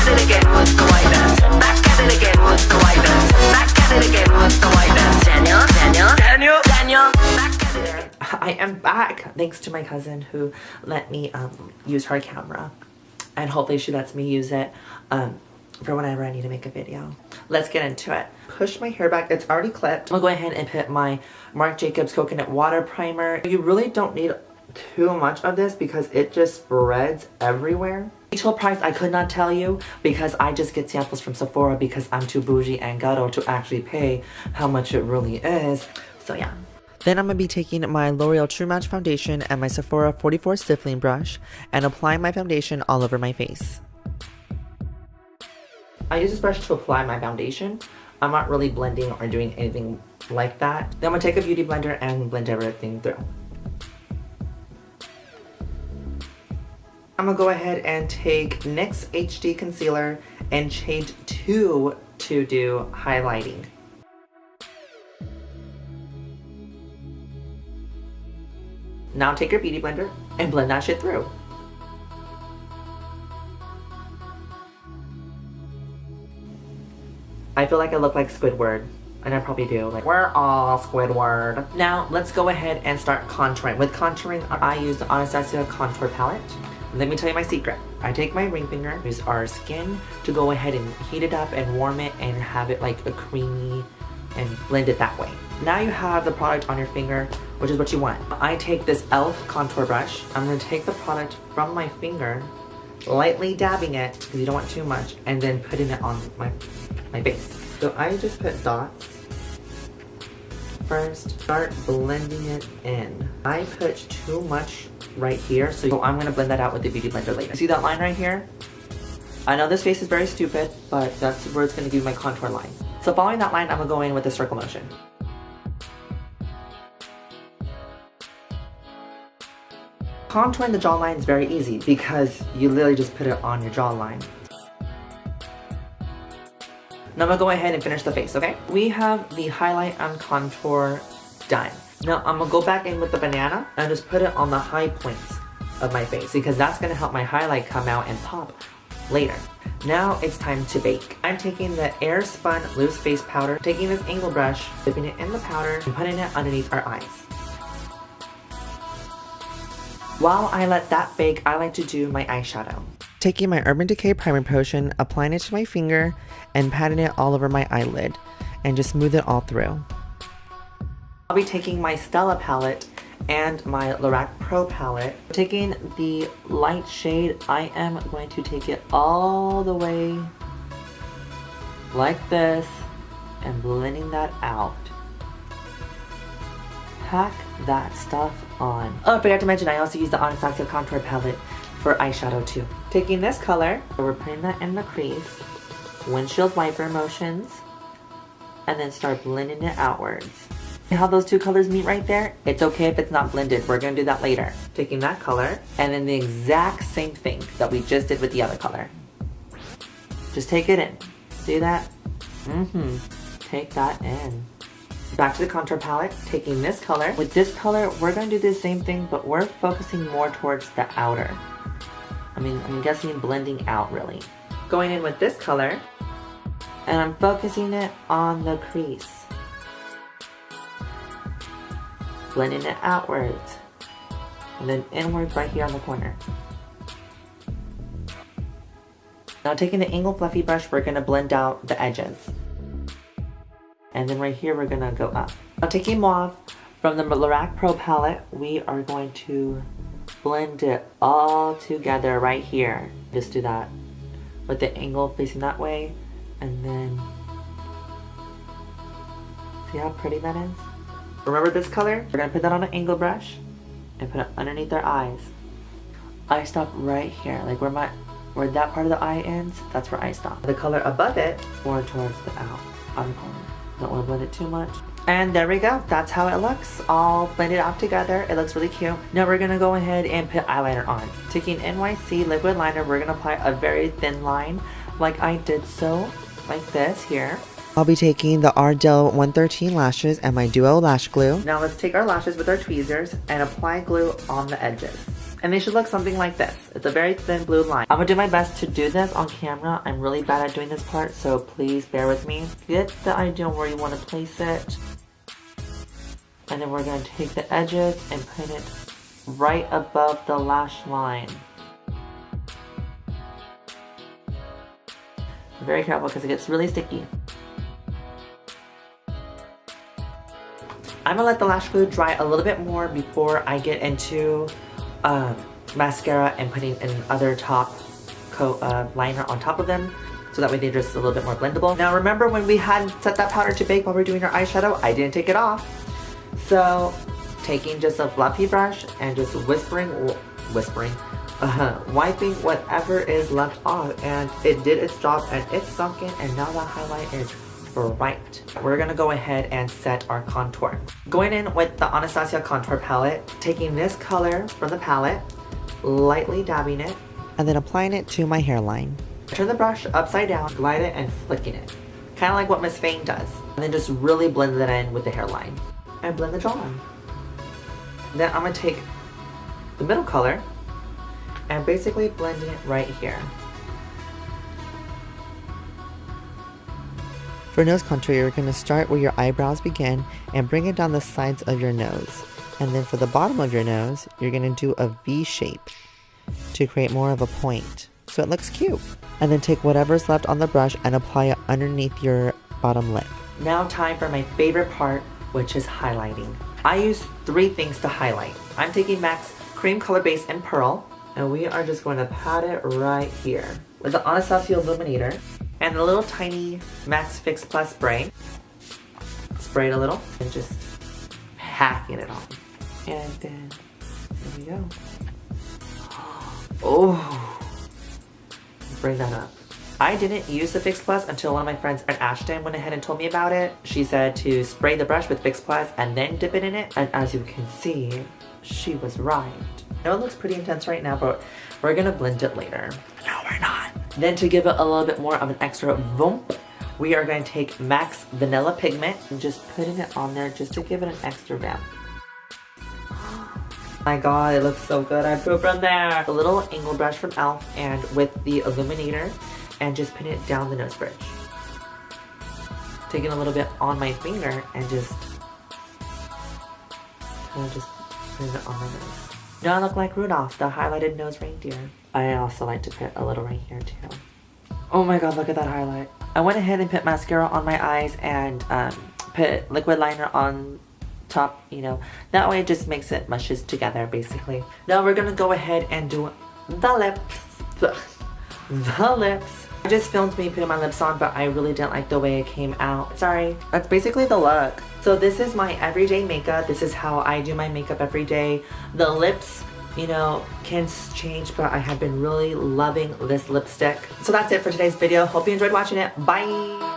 at it again with the whiteness. Back at it again with the whiteness. Back at it again with the whiteness. Daniel, back at it again. I am back, thanks to my cousin who let me use her camera. And hopefully she lets me use it for whenever I need to make a video. Let's get into it. Push my hair back, it's already clipped. I'll go ahead and put my Marc Jacobs Coconut Water Primer. You really don't need too much of this because it just spreads everywhere. Retail price I could not tell you because I just get samples from Sephora because I'm too bougie and ghetto to actually pay how much it really is. So yeah. Then I'm going to be taking my L'Oreal True Match Foundation and my Sephora 44 Stippling Brush and applying my foundation all over my face. I use this brush to apply my foundation. I'm not really blending or doing anything like that. Then I'm going to take a beauty blender and blend everything through. I'm going to go ahead and take NYX HD Concealer and Shade 2 to do highlighting. Now take your beauty blender and blend that shit through. I feel like I look like Squidward, and I probably do. Like, we're all Squidward. Now, let's go ahead and start contouring. With contouring, I use the Anastasia Contour Palette. Let me tell you my secret. I take my ring finger, use our skin to go ahead and heat it up and warm it and have it like a creamy and blend it that way. Now you have the product on your finger, which is what you want. I take this e.l.f. contour brush. I'm going to take the product from my finger, lightly dabbing it, because you don't want too much, and then putting it on my face. So I just put dots. First, start blending it in. I put too much right here, so I'm going to blend that out with the Beauty Blender later. See that line right here? I know this face is very stupid, but that's where it's going to give my contour line. So following that line, I'm going to go in with the circle motion. Contouring the jawline is very easy because you literally just put it on your jawline. Now I'm going to go ahead and finish the face, okay? We have the highlight and contour done. Now I'm going to go back in with the banana and just put it on the high points of my face because that's going to help my highlight come out and pop later. Now it's time to bake. I'm taking the Air Spun Loose Face Powder, taking this angle brush, dipping it in the powder, and putting it underneath our eyes. While I let that bake, I like to do my eyeshadow. Taking my Urban Decay Primer Potion, applying it to my finger, and patting it all over my eyelid, and just smooth it all through. I'll be taking my Stella palette and my Lorac Pro palette. Taking the light shade, I am going to take it all the way like this and blending that out. Pack that stuff on. Oh, I forgot to mention I also use the Anastasia Contour Palette for eyeshadow too. Taking this color, we're putting that in the crease, windshield wiper motions, and then start blending it outwards. See how those two colors meet right there? It's okay if it's not blended, we're gonna do that later. Taking that color, and then the exact same thing that we just did with the other color. Just take it in. See that? Take that in. Back to the contour palette, taking this color. With this color, we're gonna do the same thing, but we're focusing more towards the outer. I'm guessing blending out really. Going in with this color, and I'm focusing it on the crease. Blending it outwards, and then inwards right here on the corner. Now taking the angled fluffy brush, we're gonna blend out the edges. And then right here, we're gonna go up. Now taking mauve from the Lorac Pro palette, we are going to blend it all together right here. Just do that with the angle facing that way, and then see how pretty that is? Remember this color? We're gonna put that on an angle brush and put it underneath our eyes. I stop right here, like where that part of the eye ends, that's where I stop. The color above it, more towards the outer corner. Don't want to blend it too much. And there we go. That's how it looks. All blended out together. It looks really cute. Now we're going to go ahead and put eyeliner on. Taking NYC liquid liner, we're going to apply a very thin line like I did so, like this here. I'll be taking the Ardell 113 lashes and my Duo lash glue. Now let's take our lashes with our tweezers and apply glue on the edges. And they should look something like this. It's a very thin blue line. I'm gonna do my best to do this on camera. I'm really bad at doing this part, so please bear with me. Get the idea where you want to place it. And then we're gonna take the edges and put it right above the lash line. Be very careful because it gets really sticky. I'm gonna let the lash glue dry a little bit more before I get into mascara and putting an other top coat liner on top of them, so that way they're just a little bit more blendable. Now remember when we had set that powder to bake while we were doing our eyeshadow, I didn't take it off. So taking just a fluffy brush and just wiping whatever is left off, and it did its job and it's sunken, and now the highlight is bright. We're gonna go ahead and set our contour. Going in with the Anastasia contour palette, taking this color from the palette, lightly dabbing it, and then applying it to my hairline. Turn the brush upside down, glide it, and flicking it. Kind of like what Miss Fang does. And then just really blend that in with the hairline. And blend the jawline. Then I'm gonna take the middle color and basically blend it right here. For nose contour, you're going to start where your eyebrows begin and bring it down the sides of your nose. And then for the bottom of your nose, you're going to do a V shape to create more of a point, so it looks cute. And then take whatever's left on the brush and apply it underneath your bottom lip. Now time for my favorite part, which is highlighting. I use 3 things to highlight. I'm taking MAC's Cream Color Base in Pearl, and we are just going to pat it right here with the Anastasia Illuminator and the little tiny MAC's Fix Plus spray. Spray it a little and just packing it on. And then, there we go. Oh, bring that up. I didn't use the Fix Plus until one of my friends at Ashton went ahead and told me about it. She said to spray the brush with Fix Plus and then dip it in it. And as you can see, she was right. I know it looks pretty intense right now, but we're gonna blend it later. No, we're not. Then to give it a little bit more of an extra vump, we are going to take MAC's Vanilla Pigment and just putting it on there just to give it an extra vamp. My god, it looks so good. I pooped from there. A little angle brush from e.l.f. and with the illuminator and just pin it down the nose bridge. Taking a little bit on my finger and just kind of just put it on my nose. Now I look like Rudolph, the highlighted nose reindeer. I also like to put a little right here too. Oh my god, look at that highlight. I went ahead and put mascara on my eyes and put liquid liner on top, you know. That way it just makes it mushes together basically. Now we're gonna go ahead and do the lips. The lips. I just filmed me putting my lips on, but I really didn't like the way it came out. Sorry. That's basically the look. So this is my everyday makeup. This is how I do my makeup every day. The lips, you know, can change, but I have been really loving this lipstick. So that's it for today's video. Hope you enjoyed watching it. Bye!